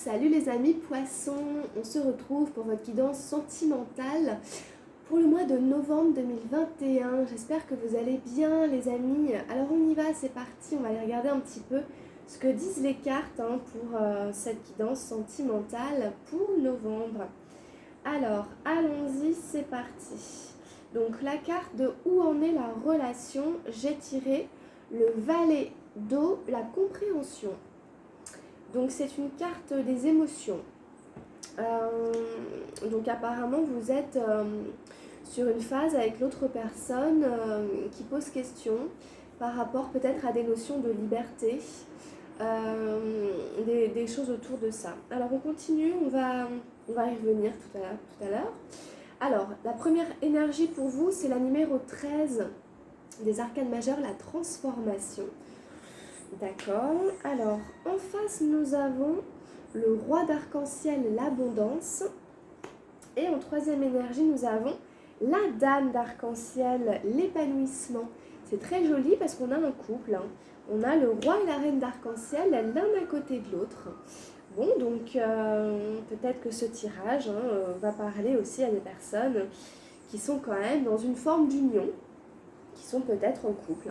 Salut les amis poissons, on se retrouve pour votre guidance sentimentale pour le mois de novembre 2021. J'espère que vous allez bien les amis. Alors on y va, c'est parti, on va aller regarder un petit peu ce que disent les cartes pour cette guidance sentimentale pour novembre. Alors allons-y, c'est parti. Donc la carte de où en est la relation, j'ai tiré le valet d'eau, la compréhension. Donc c'est une carte des émotions. Donc apparemment vous êtes sur une phase avec l'autre personne qui pose question par rapport peut-être à des notions de liberté, des choses autour de ça. Alors on continue, on va y revenir tout à l'heure. Alors la première énergie pour vous, c'est la numéro 13 des arcanes majeures, la transformation. D'accord. Alors, en face, nous avons le roi d'arc-en-ciel, l'abondance. Et en troisième énergie, nous avons la dame d'arc-en-ciel, l'épanouissement. C'est très joli parce qu'on a un couple. On a le roi et la reine d'arc-en-ciel, l'un à côté de l'autre. Bon, donc peut-être que ce tirage va parler aussi à des personnes qui sont quand même dans une forme d'union, qui sont peut-être en couple.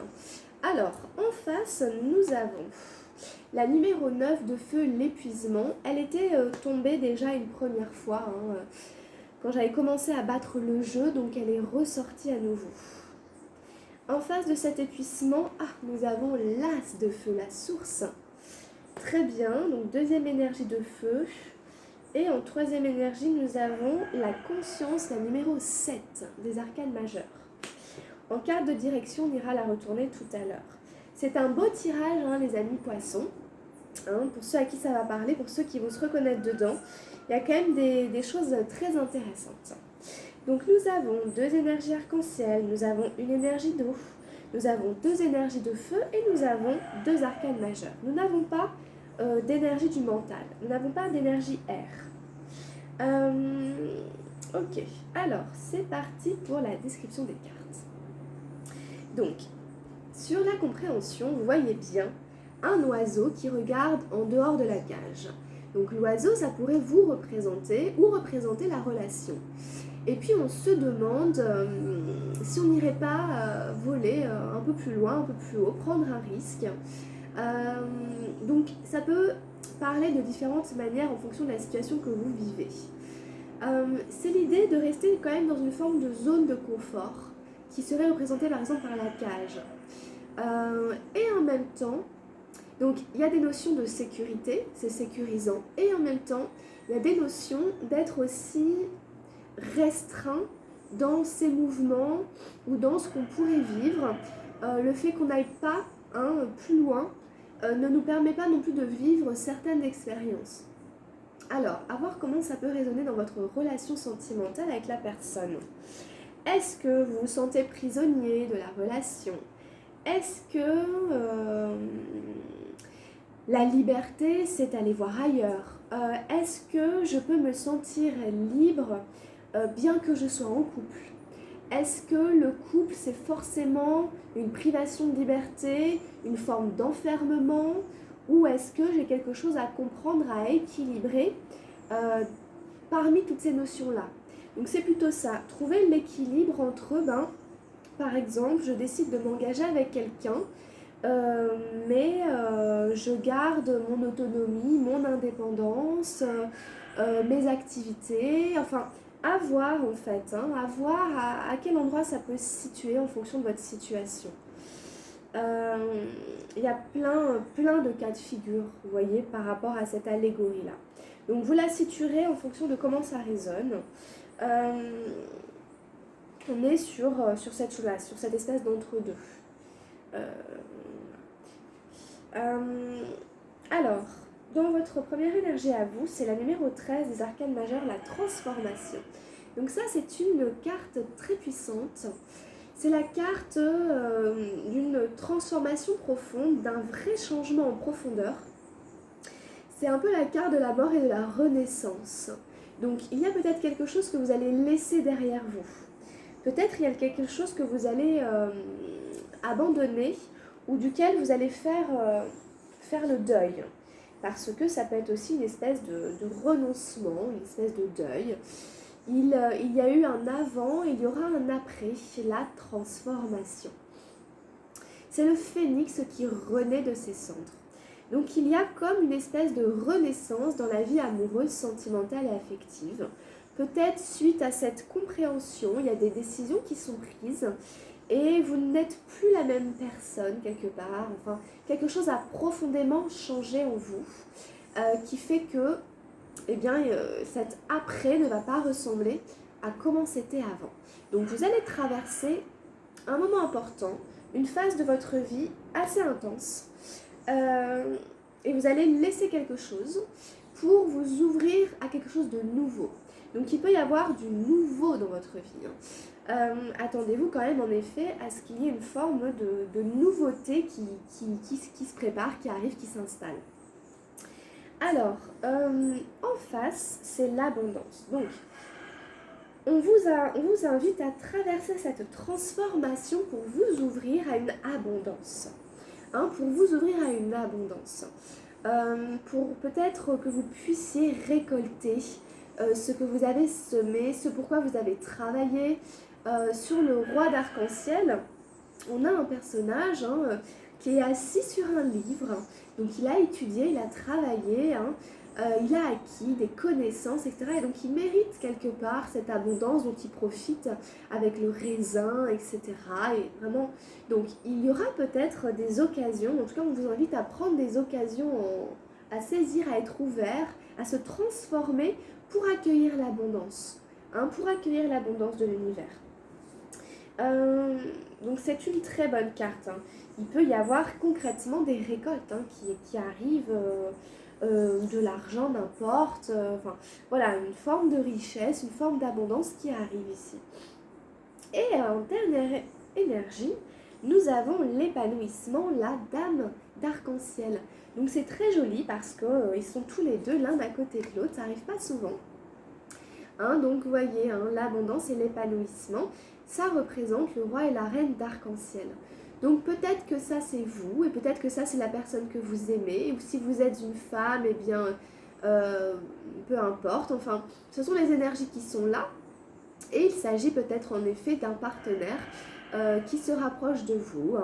Alors, en face, nous avons la numéro 9 de feu, l'épuisement. Elle était tombée déjà une première fois quand j'avais commencé à battre le jeu, donc elle est ressortie à nouveau. En face de cet épuisement, nous avons l'as de feu, la source. Très bien, donc deuxième énergie de feu. Et en troisième énergie, nous avons la conscience, la numéro 7 des arcanes majeures. En carte de direction, on ira la retourner tout à l'heure. C'est un beau tirage, les amis poissons. Pour ceux à qui ça va parler, pour ceux qui vont se reconnaître dedans, il y a quand même des choses très intéressantes. Donc nous avons deux énergies arc-en-ciel, nous avons une énergie d'eau, nous avons deux énergies de feu et nous avons deux arcanes majeures. Nous n'avons pas d'énergie du mental, nous n'avons pas d'énergie air. Ok, alors c'est parti pour la description des cartes. Donc, sur la compréhension, vous voyez bien un oiseau qui regarde en dehors de la cage. Donc l'oiseau, ça pourrait vous représenter ou représenter la relation. Et puis on se demande si on n'irait pas voler un peu plus loin, un peu plus haut, prendre un risque. Donc ça peut parler de différentes manières en fonction de la situation que vous vivez. C'est l'idée de rester quand même dans une forme de zone de confort qui serait représentée par exemple par la cage. Et en même temps, donc il y a des notions de sécurité, c'est sécurisant, et en même temps, il y a des notions d'être aussi restreint dans ses mouvements ou dans ce qu'on pourrait vivre. Le fait qu'on n'aille pas plus loin ne nous permet pas non plus de vivre certaines expériences. Alors, à voir comment ça peut résonner dans votre relation sentimentale avec la personne. Est-ce que vous vous sentez prisonnier de la relation? Est-ce que la liberté, c'est aller voir ailleurs? Est-ce que je peux me sentir libre bien que je sois en couple? Est-ce que le couple, c'est forcément une privation de liberté, une forme d'enfermement? Ou est-ce que j'ai quelque chose à comprendre, à équilibrer parmi toutes ces notions-là? Donc c'est plutôt ça, trouver l'équilibre entre, par exemple, je décide de m'engager avec quelqu'un, mais je garde mon autonomie, mon indépendance, mes activités, enfin, à voir en fait, à voir à quel endroit ça peut se situer en fonction de votre situation. Il y a plein de cas de figure, vous voyez, par rapport à cette allégorie-là. Donc vous la situerez en fonction de comment ça résonne. On est sur cette chose-là, sur cette espèce d'entre-deux. Alors, dans votre première énergie à vous, c'est la numéro 13 des arcanes majeures, la transformation. Donc ça, c'est une carte très puissante. C'est la carte d'une transformation profonde, d'un vrai changement en profondeur. C'est un peu la carte de la mort et de la renaissance. Donc il y a peut-être quelque chose que vous allez laisser derrière vous. Peut-être il y a quelque chose que vous allez abandonner ou duquel vous allez faire le deuil. parce que ça peut être aussi une espèce de renoncement, une espèce de deuil. Il y a eu un avant, il y aura un après, la transformation. C'est le phénix qui renaît de ses cendres. Donc il y a comme une espèce de renaissance dans la vie amoureuse, sentimentale et affective. Peut-être suite à cette compréhension, il y a des décisions qui sont prises et vous n'êtes plus la même personne quelque part. Enfin, quelque chose a profondément changé en vous qui fait que cet après ne va pas ressembler à comment c'était avant. Donc vous allez traverser un moment important, une phase de votre vie assez intense, et vous allez laisser quelque chose pour vous ouvrir à quelque chose de nouveau. Donc il peut y avoir du nouveau dans votre vie. Attendez-vous quand même en effet à ce qu'il y ait une forme de nouveauté qui se prépare, qui arrive, qui s'installe. Alors, en face, c'est l'abondance. Donc, on vous invite à traverser cette transformation pour vous ouvrir à une abondance. Pour vous ouvrir à une abondance. Pour peut-être que vous puissiez récolter ce que vous avez semé, ce pourquoi vous avez travaillé. Sur le roi d'arc-en-ciel, on a un personnage qui est assis sur un livre. Donc il a étudié, il a travaillé, il a acquis des connaissances, etc. Et donc il mérite quelque part cette abondance dont il profite avec le raisin, etc. Et vraiment, donc il y aura peut-être des occasions, en tout cas on vous invite à prendre des occasions, à saisir, à être ouvert, à se transformer pour accueillir l'abondance, pour accueillir l'abondance de l'univers. Donc c'est une très bonne carte. Il peut y avoir concrètement des récoltes qui arrivent, de l'argent, n'importe. Voilà, une forme de richesse, une forme d'abondance qui arrive ici. Et en dernière énergie, nous avons l'épanouissement, la dame d'arc-en-ciel. Donc c'est très joli parce qu'ils sont tous les deux l'un à côté de l'autre, ça n'arrive pas souvent. Donc vous voyez, l'abondance et l'épanouissement, ça représente le roi et la reine d'arc-en-ciel. Donc peut-être que ça c'est vous, et peut-être que ça c'est la personne que vous aimez, ou si vous êtes une femme, eh bien, peu importe, enfin, ce sont les énergies qui sont là, et il s'agit peut-être en effet d'un partenaire qui se rapproche de vous,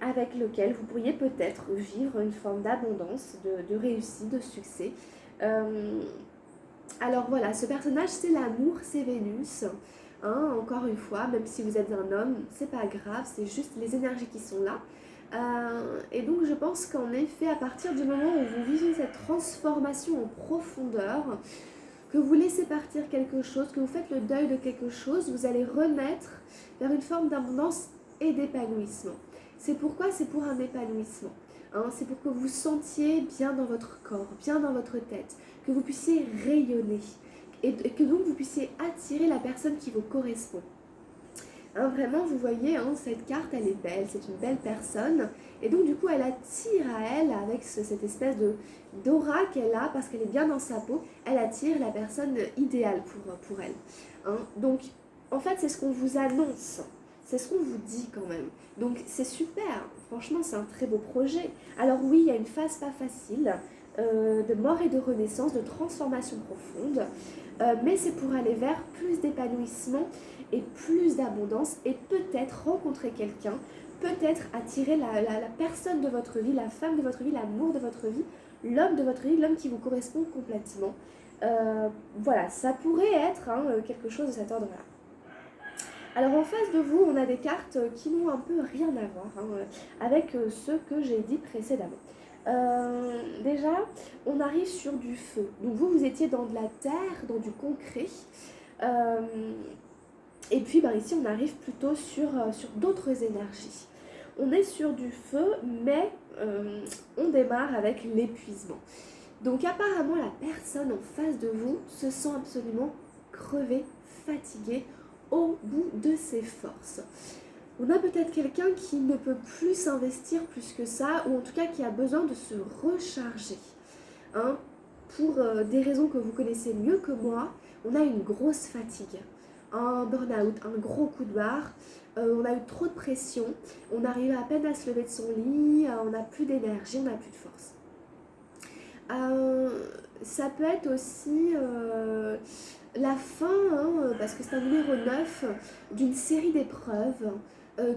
avec lequel vous pourriez peut-être vivre une forme d'abondance, de réussite, de succès. Alors voilà, ce personnage c'est l'amour, c'est Vénus. Encore une fois, même si vous êtes un homme, c'est pas grave, c'est juste les énergies qui sont là. Et donc je pense qu'en effet, à partir du moment où vous vivez cette transformation en profondeur, que vous laissez partir quelque chose, que vous faites le deuil de quelque chose, vous allez renaître vers une forme d'abondance et d'épanouissement. C'est pourquoi c'est pour un épanouissement. C'est pour que vous sentiez bien dans votre corps, bien dans votre tête, que vous puissiez rayonner et que donc vous puissiez attirer la personne qui vous correspond. Vraiment, vous voyez, cette carte, elle est belle, c'est une belle personne. Et donc, du coup, elle attire à elle, avec cette espèce d'aura qu'elle a, parce qu'elle est bien dans sa peau, elle attire la personne idéale pour elle. Donc, en fait, c'est ce qu'on vous annonce. C'est ce qu'on vous dit quand même. Donc, c'est super. Franchement, c'est un très beau projet. Alors oui, il y a une phase pas facile, de mort et de renaissance, de transformation profonde. Mais c'est pour aller vers plus d'épanouissement et plus d'abondance et peut-être rencontrer quelqu'un, peut-être attirer la personne de votre vie, la femme de votre vie, l'amour de votre vie, l'homme de votre vie, l'homme qui vous correspond complètement. Voilà, ça pourrait être quelque chose de cet ordre-là. Alors en face de vous, on a des cartes qui n'ont un peu rien à voir avec ce que j'ai dit précédemment. Déjà, on arrive sur du feu. Donc vous étiez dans de la terre, dans du concret. Et puis ici, on arrive plutôt sur d'autres énergies. On est sur du feu, mais on démarre avec l'épuisement. Donc apparemment, la personne en face de vous se sent absolument crevée, fatiguée, au bout de ses forces. On a peut-être quelqu'un qui ne peut plus s'investir plus que ça, ou en tout cas qui a besoin de se recharger. Pour des raisons que vous connaissez mieux que moi, on a une grosse fatigue, un burn-out, un gros coup de barre, on a eu trop de pression, on arrive à peine à se lever de son lit, on n'a plus d'énergie, on n'a plus de force. ça peut être aussi la fin, hein, parce que c'est un numéro 9 d'une série d'épreuves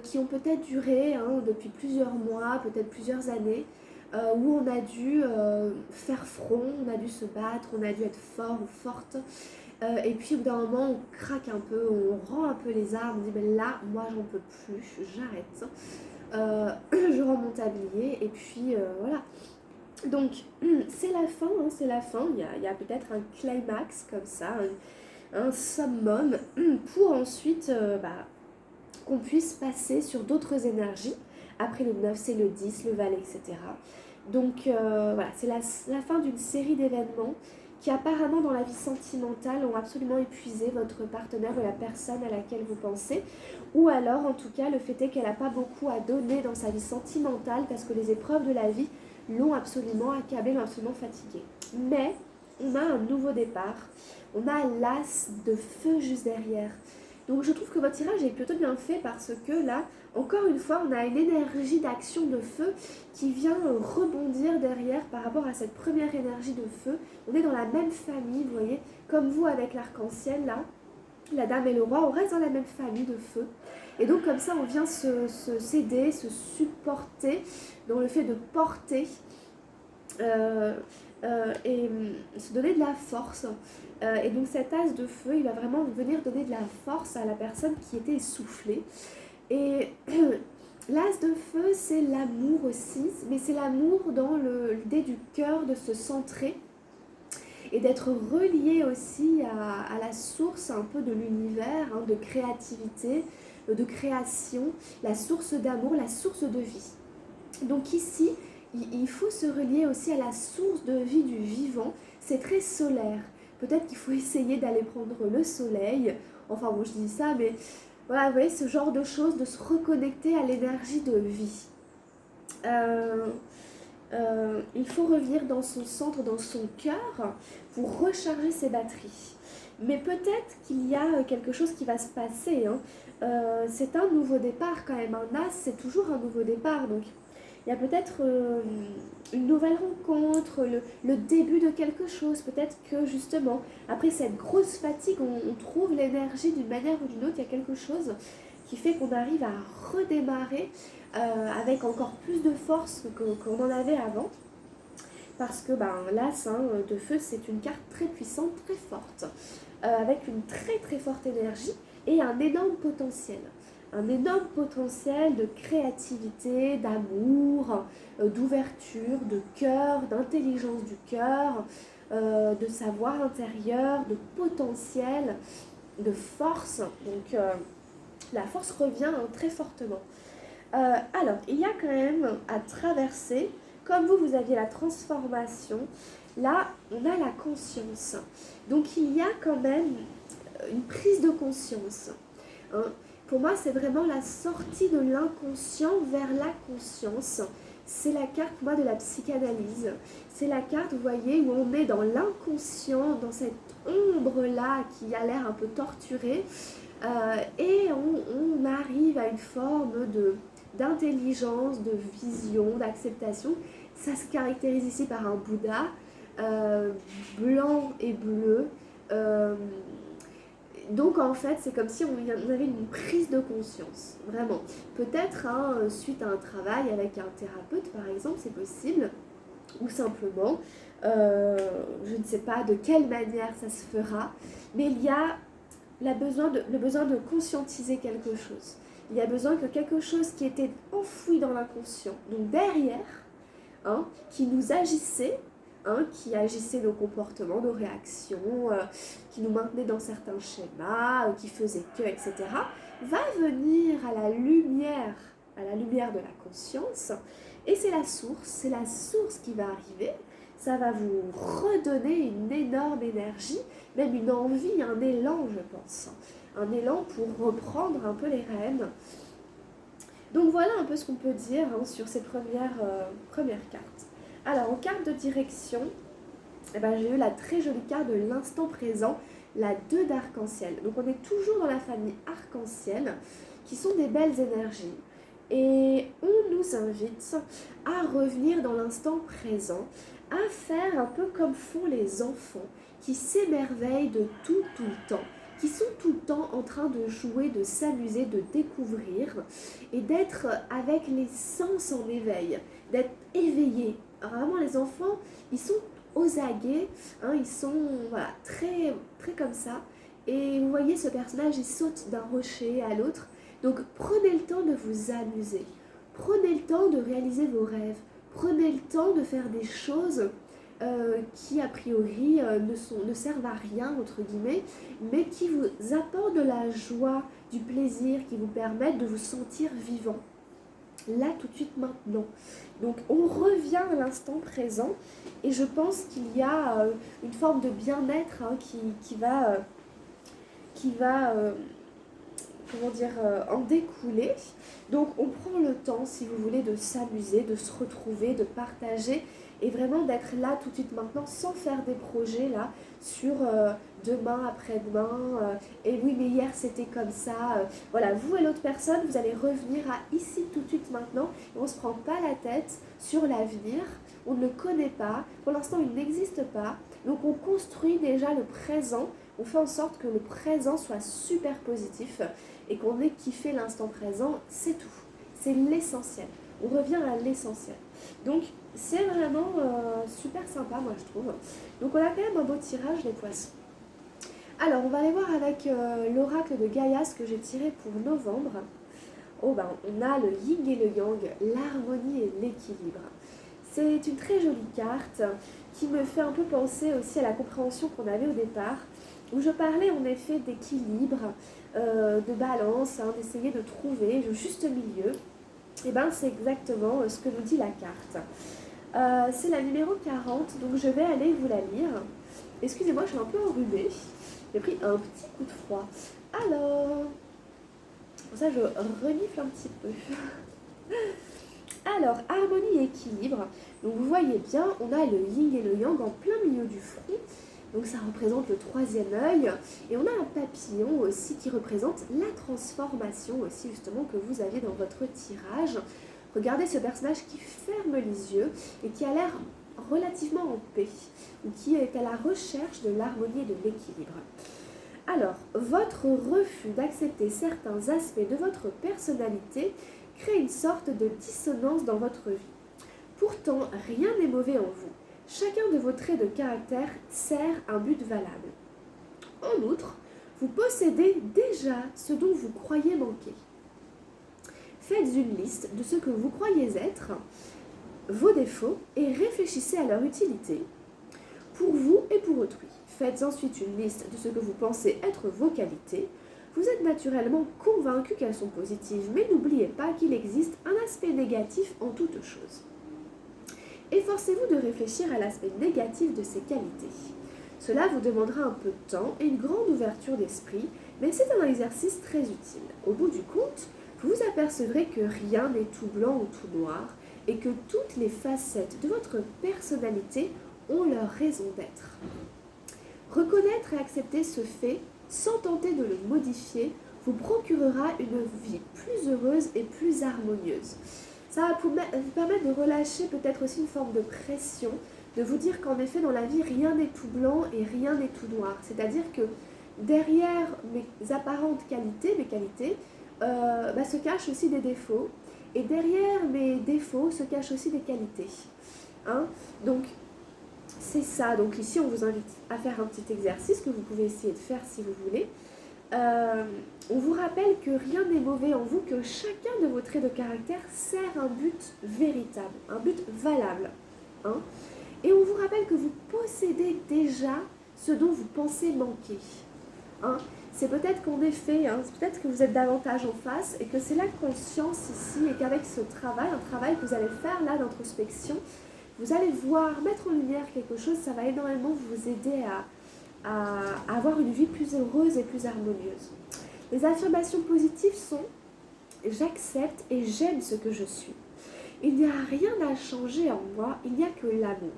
qui ont peut-être duré hein, depuis plusieurs mois, peut-être plusieurs années, où on a dû faire front, on a dû se battre, on a dû être fort ou forte. Et puis au bout d'un moment, on craque un peu, on rend un peu les armes, on dit ben là, moi j'en peux plus, j'arrête. Je rends mon tablier et puis voilà. Donc c'est la fin, hein, c'est la fin. Il y a peut-être un climax comme ça, un summum pour ensuite qu'on puisse passer sur d'autres énergies. Après le 9, c'est le 10, le valet, etc. Donc voilà, c'est la fin d'une série d'événements qui apparemment dans la vie sentimentale ont absolument épuisé votre partenaire ou la personne à laquelle vous pensez. Ou alors en tout cas le fait est qu'elle n'a pas beaucoup à donner dans sa vie sentimentale parce que les épreuves de la vie l'ont absolument accablée, l'ont absolument fatiguée. Mais on a un nouveau départ, on a l'as de feu juste derrière. Donc je trouve que votre tirage est plutôt bien fait parce que là, encore une fois, on a une énergie d'action de feu qui vient rebondir derrière par rapport à cette première énergie de feu. On est dans la même famille, vous voyez, comme vous avec l'arc-en-ciel là, la dame et le roi, on reste dans la même famille de feu. Et donc comme ça, on vient s'aider, se supporter dans le fait de porter et se donner de la force. Et donc cet as de feu, il va vraiment venir donner de la force à la personne qui était essoufflée. Et l'as de feu, c'est l'amour aussi, mais c'est l'amour dans l'idée du cœur, de se centrer et d'être relié aussi à la source un peu de l'univers, hein, de créativité, de création, la source d'amour, la source de vie. Donc ici, il faut se relier aussi à la source de vie du vivant. C'est très solaire. Peut-être qu'il faut essayer d'aller prendre le soleil. Enfin bon, je dis ça, mais voilà, vous voyez, ce genre de choses, de se reconnecter à l'énergie de vie. Il faut revenir dans son centre, dans son cœur, pour recharger ses batteries. Mais peut-être qu'il y a quelque chose qui va se passer. Hein. C'est un nouveau départ quand même. Un as, c'est toujours un nouveau départ. Donc il y a peut-être une nouvelle rencontre, le début de quelque chose. Peut-être que justement, après cette grosse fatigue, on trouve l'énergie d'une manière ou d'une autre. Il y a quelque chose qui fait qu'on arrive à redémarrer avec encore plus de force qu'on en avait avant. Parce que l'as de feu, c'est une carte très puissante, très forte, avec une très très forte énergie et un énorme potentiel. Un énorme potentiel de créativité, d'amour, d'ouverture, de cœur, d'intelligence du cœur, de savoir intérieur, de potentiel, de force. Donc la force revient très fortement. Alors, il y a quand même à traverser, comme vous aviez la transformation, là, on a la conscience. Donc, il y a quand même une prise de conscience. Hein. Pour moi, c'est vraiment la sortie de l'inconscient vers la conscience. C'est la carte, pour moi, de la psychanalyse. C'est la carte, vous voyez, où on est dans l'inconscient, dans cette ombre-là qui a l'air un peu torturée. Et on arrive à une forme d'intelligence, de vision, d'acceptation. Ça se caractérise ici par un Bouddha blanc et bleu. Donc en fait, c'est comme si on avait une prise de conscience, vraiment. Peut-être suite à un travail avec un thérapeute, par exemple, c'est possible. Ou simplement, je ne sais pas de quelle manière ça se fera, mais il y a le besoin de conscientiser quelque chose. Il y a besoin que quelque chose qui était enfoui dans l'inconscient, donc derrière, qui nous agissait, qui agissait nos comportements, nos réactions, qui nous maintenait dans certains schémas, qui faisait que, etc., va venir à la lumière de la conscience, et c'est la source qui va arriver. Ça va vous redonner une énorme énergie, même une envie, un élan, je pense. Un élan pour reprendre un peu les rênes. Donc voilà un peu ce qu'on peut dire sur ces premières cartes. Alors en carte de direction, j'ai eu la très jolie carte de l'instant présent, la 2 d'arc-en-ciel. Donc on est toujours dans la famille arc-en-ciel, qui sont des belles énergies. Et on nous invite à revenir dans l'instant présent, à faire un peu comme font les enfants, qui s'émerveillent de tout le temps, qui sont tout le temps en train de jouer, de s'amuser, de découvrir et d'être avec les sens en éveil, d'être éveillés. Vraiment, les enfants, ils sont aux aguets, hein, ils sont voilà, très, très comme ça. Et vous voyez, ce personnage, il saute d'un rocher à l'autre. Donc, prenez le temps de vous amuser. Prenez le temps de réaliser vos rêves. Prenez le temps de faire des choses qui, a priori, ne servent à rien, entre guillemets, mais qui vous apportent de la joie, du plaisir, qui vous permettent de vous sentir vivant. Là, tout de suite, maintenant. Donc, on revient à l'instant présent et je pense qu'il y a une forme de bien-être hein, qui va comment dire, en découler. Donc on prend le temps, si vous voulez, de s'amuser, de se retrouver, de partager et vraiment d'être là tout de suite maintenant sans faire des projets là sur demain, après-demain, et oui mais hier c'était comme ça. Voilà, vous et l'autre personne, vous allez revenir à ici tout de suite maintenant et on ne se prend pas la tête sur l'avenir, on ne le connaît pas, pour l'instant il n'existe pas, donc on construit déjà le présent, on fait en sorte que le présent soit super positif et qu'on ait kiffé l'instant présent, c'est tout. C'est l'essentiel. On revient à l'essentiel. Donc, c'est vraiment super sympa, moi, je trouve. Donc, on a quand même un beau tirage, les poissons. Alors, on va aller voir avec l'oracle de Gaïa, ce que j'ai tiré pour novembre. Oh, ben, on a le yin et le yang, l'harmonie et l'équilibre. C'est une très jolie carte qui me fait un peu penser aussi à la compréhension qu'on avait au départ, où je parlais en effet d'équilibre, de balance, hein, d'essayer de trouver le juste milieu. Et bien c'est exactement ce que nous dit la carte. C'est la numéro 40, donc je vais aller vous la lire. Excusez-moi, je suis un peu enrhumée. J'ai pris un petit coup de froid. Alors, pour ça je renifle un petit peu. Alors, harmonie et équilibre. Donc vous voyez bien, on a le yin et le yang en plein milieu du front. Donc ça représente le troisième œil. Et on a un papillon aussi qui représente la transformation aussi justement que vous avez dans votre tirage. Regardez ce personnage qui ferme les yeux et qui a l'air relativement en paix, ou qui est à la recherche de l'harmonie et de l'équilibre. Alors, votre refus d'accepter certains aspects de votre personnalité crée une sorte de dissonance dans votre vie. Pourtant, rien n'est mauvais en vous. Chacun de vos traits de caractère sert un but valable. En outre, vous possédez déjà ce dont vous croyez manquer. Faites une liste de ce que vous croyez être, vos défauts, et réfléchissez à leur utilité pour vous et pour autrui. Faites ensuite une liste de ce que vous pensez être vos qualités. Vous êtes naturellement convaincu qu'elles sont positives, mais n'oubliez pas qu'il existe un aspect négatif en toute chose. Efforcez-vous de réfléchir à l'aspect négatif de ces qualités. Cela vous demandera un peu de temps et une grande ouverture d'esprit, mais c'est un exercice très utile. Au bout du compte, vous vous apercevrez que rien n'est tout blanc ou tout noir et que toutes les facettes de votre personnalité ont leur raison d'être. Reconnaître et accepter ce fait sans tenter de le modifier vous procurera une vie plus heureuse et plus harmonieuse. Ça va vous permettre de relâcher peut-être aussi une forme de pression, de vous dire qu'en effet dans la vie rien n'est tout blanc et rien n'est tout noir. C'est-à-dire que derrière mes apparentes qualités, se cachent aussi des défauts. Et derrière mes défauts se cachent aussi des qualités. Hein, donc c'est ça. Donc ici on vous invite à faire un petit exercice que vous pouvez essayer de faire si vous voulez. On vous rappelle que rien n'est mauvais en vous, que chacun de vos traits de caractère sert un but véritable, un but valable. Hein, et on vous rappelle que vous possédez déjà ce dont vous pensez manquer. Hein, c'est peut-être qu'en effet, c'est peut-être que vous êtes davantage en face et que c'est la conscience ici et qu'avec ce travail, un travail que vous allez faire là d'introspection, vous allez voir, mettre en lumière quelque chose, ça va énormément vous aider à avoir une vie plus heureuse et plus harmonieuse. Les affirmations positives sont « j'accepte et j'aime ce que je suis ». Il n'y a rien à changer en moi, il n'y a que l'amour.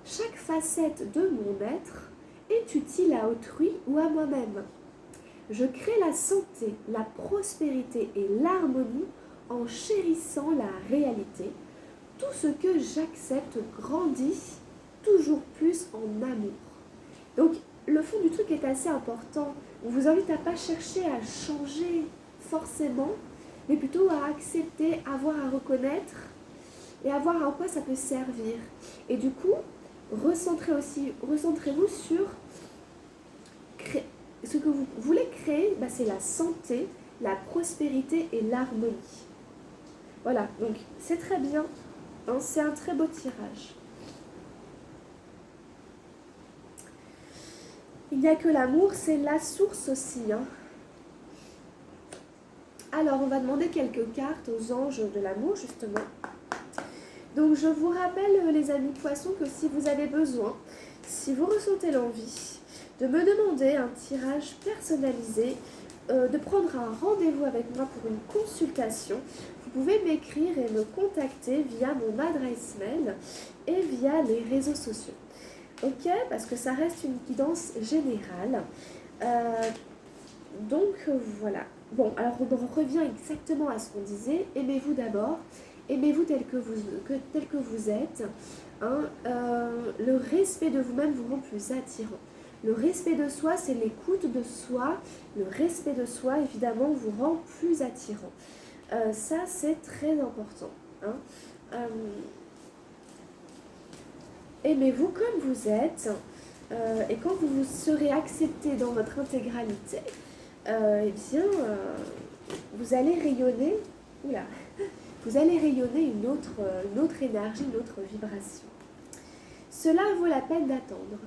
Chaque facette de mon être est utile à autrui ou à moi-même. Je crée la santé, la prospérité et l'harmonie en chérissant la réalité. Tout ce que j'accepte grandit toujours plus en amour. Donc le fond du truc est assez important. On vous invite à ne pas chercher à changer forcément, mais plutôt à accepter, à voir, à reconnaître et à voir en quoi ça peut servir. Et du coup, recentrez-vous sur ce que vous voulez créer, c'est la santé, la prospérité et l'harmonie. Voilà, donc c'est très bien, hein, c'est un très beau tirage. Il n'y a que l'amour, c'est la source aussi. Hein. Alors, on va demander quelques cartes aux anges de l'amour, justement. Donc, je vous rappelle, les amis poissons, que si vous avez besoin, si vous ressentez l'envie de me demander un tirage personnalisé, de prendre un rendez-vous avec moi pour une consultation, vous pouvez m'écrire et me contacter via mon adresse mail et via les réseaux sociaux. Ok, parce que ça reste une guidance générale. Donc voilà. Bon, alors on revient exactement à ce qu'on disait. Aimez-vous d'abord. Aimez-vous tel que vous êtes. Hein. Le respect de vous-même vous rend plus attirant. Le respect de soi, c'est l'écoute de soi. Le respect de soi, évidemment, vous rend plus attirant. Ça, c'est très important. Hein. Aimez-vous comme vous êtes. Et quand vous serez accepté dans votre intégralité, vous allez rayonner. Oula, vous allez rayonner une autre énergie, une autre vibration. Cela vaut la peine d'attendre.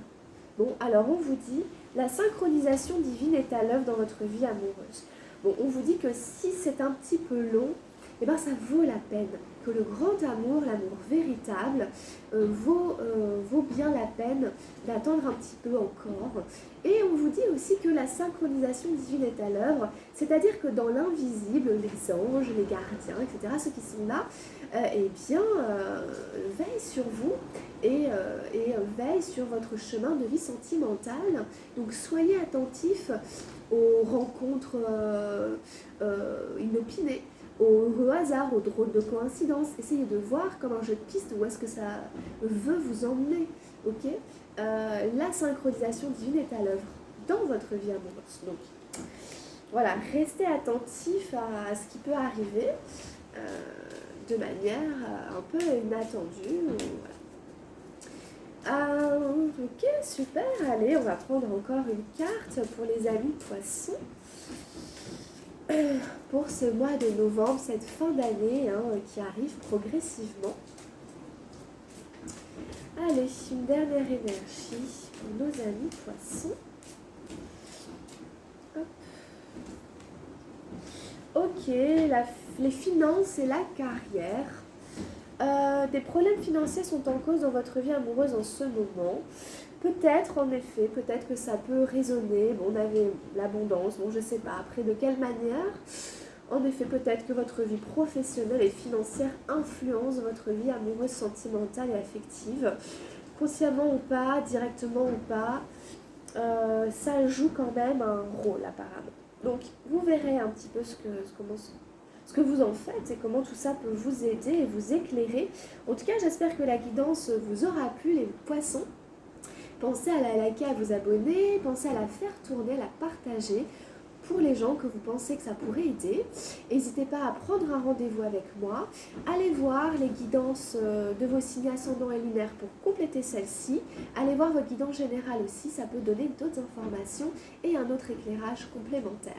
Bon, alors on vous dit, la synchronisation divine est à l'œuvre dans votre vie amoureuse. Bon, on vous dit que si c'est un petit peu long, ça vaut la peine. Que le grand amour, l'amour véritable, vaut bien la peine d'attendre un petit peu encore. Et on vous dit aussi que la synchronisation divine est à l'œuvre, c'est-à-dire que dans l'invisible, les anges, les gardiens, etc., ceux qui sont là, veillent sur vous et veillent sur votre chemin de vie sentimentale. Donc soyez attentifs aux rencontres inopinées, au heureux hasard, aux drôles de coïncidences. Essayez de voir comme un jeu de piste où est-ce que ça veut vous emmener. Ok, la synchronisation divine est à l'œuvre dans votre vie amoureuse. Donc voilà, restez attentifs à ce qui peut arriver de manière un peu inattendue. Voilà. Ok, super. Allez, on va prendre encore une carte pour les amis poissons. Pour ce mois de novembre, cette fin d'année qui arrive progressivement. Allez, une dernière énergie pour nos amis poissons. Hop. Ok, les finances et la carrière. Des problèmes financiers sont en cause dans votre vie amoureuse en ce moment. Peut-être, en effet, peut-être que ça peut résonner. Bon, on avait l'abondance, bon, je sais pas. Après, de quelle manière? En effet, peut-être que votre vie professionnelle et financière influence votre vie amoureuse, sentimentale et affective. Consciemment ou pas, directement ou pas, ça joue quand même un rôle apparemment. Donc, vous verrez un petit peu ce que vous en faites et comment tout ça peut vous aider et vous éclairer. En tout cas, j'espère que la guidance vous aura plu, les poissons. Pensez à la liker, à vous abonner, pensez à la faire tourner, à la partager pour les gens que vous pensez que ça pourrait aider. N'hésitez pas à prendre un rendez-vous avec moi. Allez voir les guidances de vos signes ascendants et lunaires pour compléter celle-ci. Allez voir votre guidance générale aussi, ça peut donner d'autres informations et un autre éclairage complémentaire.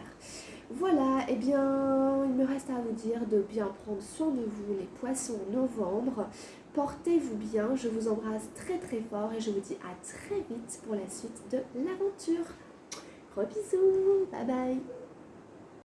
Voilà, il me reste à vous dire de bien prendre soin de vous, les poissons en novembre. Portez-vous bien, je vous embrasse très très fort et je vous dis à très vite pour la suite de l'aventure. Gros bisous, bye bye.